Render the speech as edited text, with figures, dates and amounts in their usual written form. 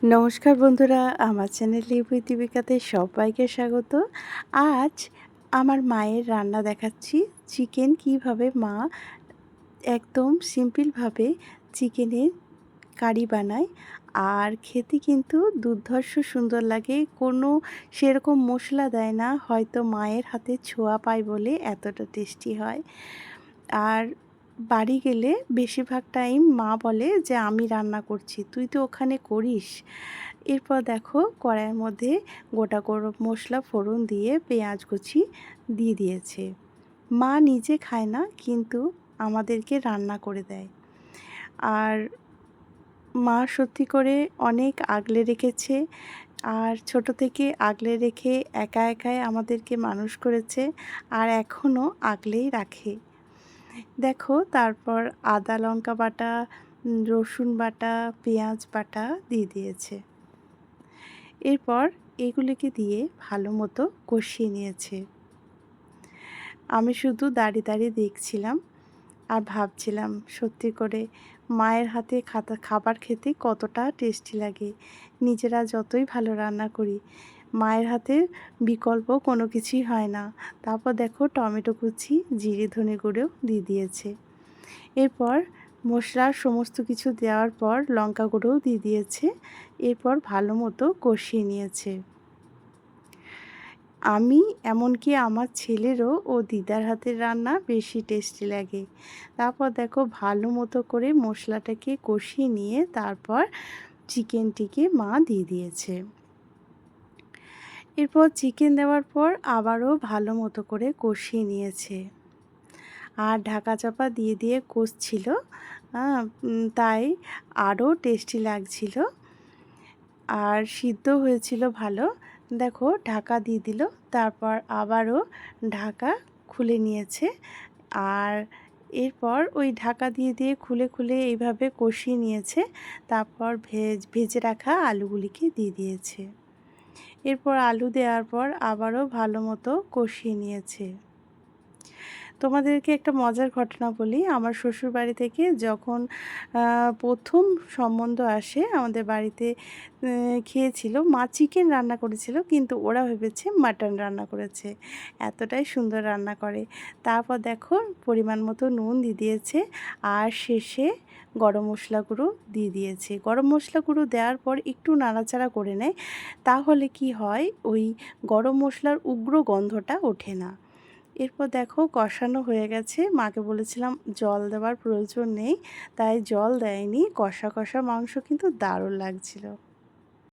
নমস্কার বন্ধুরা, আমার চ্যানেল লিপি দীপিকাতে সবাইকে স্বাগত। আজ আমার মায়ের রান্না দেখাচ্ছি। চিকেন কিভাবে মা একদম সিম্পলভাবে চিকেনের কারি বানায়, আর খেতে কিন্তু দুর্ধর্ষ সুন্দর লাগে। কোনো সেরকম মশলা দেয় না, হয়তো মায়ের হাতে ছোঁয়া পায় বলে এতটা টেস্টি হয়। আর বাড়ি গেলে বেশিরভাগ টাইম মা বলে যে আমি রান্না করছি, তুই তো ওখানে করিস। এরপর দেখো কড়াইয়ের মধ্যে গোটা গরম মশলা ফোড়ন দিয়ে পেঁয়াজ কুচি দিয়ে দিয়েছে। মা নিজে খায় না, কিন্তু আমাদেরকে রান্না করে দেয়। আর মা সত্যি করে অনেক আগলে রেখেছে, আর ছোট থেকে আগলে রেখে একা একাই আমাদেরকে মানুষ করেছে, আর এখনও আগলেই রাখে। দেখো তারপর আদা লঙ্কা বাটা, রসুন বাটা, পেঁয়াজ বাটা দিয়ে দিয়েছে। এরপর এগুলিকে দিয়ে ভালো মতো কষিয়ে নিয়েছে। আমি শুধু দাঁড়িয়ে দাঁড়িয়ে দেখছিলাম আর ভাবছিলাম সত্যি করে মায়ের হাতে খাবার খেতে কতটা টেস্টি লাগে। নিজেরা যতই ভালো রান্না করি, মায়ের হাতে বিকল্প কোনো কিছুই হয় না। তারপর দেখো টমেটো কুচি, জিরে ধনে গুঁড়ো দিয়ে দিয়েছে। এরপর মশলার সমস্ত কিছু দেওয়ার পর লঙ্কা গুঁড়োও দিয়ে দিয়েছে। এরপর ভালো মতো কষিয়ে নিয়েছে। আমি এমনকি আমার ছেলেরও ও দিদার হাতের রান্না বেশি টেস্টি লাগে। তারপর দেখো ভালো মতো করে মশলাটাকে কষিয়ে নিয়ে তারপর চিকেনটিকে মা দিয়ে দিয়েছে। এরপর চিকেন দেওয়ার পর আবারও ভালো মতো করে কষিয়ে নিয়েছে, আর ঢাকা চাপা দিয়ে দিয়ে কষছিল। তাই আরও টেস্টি লাগছিল, আর সিদ্ধ হয়েছিল ভালো। দেখো ঢাকা দিয়ে দিল, তারপর আবারও ঢাকা খুলে নিয়েছে। আর এরপর ওই ঢাকা দিয়ে দিয়ে খুলে খুলে এইভাবে কষিয়ে নিয়েছে। তারপর ভেজে রাখা আলুগুলিকে দিয়ে দিয়েছে। এরপর আলু দেওয়ার পর আবারও ভালো মতো কষিয়ে নিয়েছে। তোমাদেরকে একটা মজার ঘটনা বলি। আমার শ্বশুরবাড়ি থেকে যখন প্রথম সম্বন্ধ আসে আমাদের বাড়িতে, খেয়েছিল মা চিকেন রান্না করেছিল, কিন্তু ওরা ভেবেছে মাটন রান্না করেছে, এতটাই সুন্দর রান্না করে। তারপর দেখো পরিমাণ মতো নুন দিয়ে দিয়েছে, আর শেষে গরম মশলা গুঁড়ো দিয়ে দিয়েছে। গরম মশলা গুঁড়ো দেওয়ার পর একটু নাড়াচাড়া করে নেয়, তাহলে কি হয় ওই গরম মশলার উগ্র গন্ধটা ওঠে না। এরপর দেখো কষানো হয়ে গেছে। মাকে বলেছিলাম জল দেওয়ার প্রয়োজন নেই, তাই জল দেয়নি। কষা কষা মাংস কিন্তু দারুণ লাগছিল।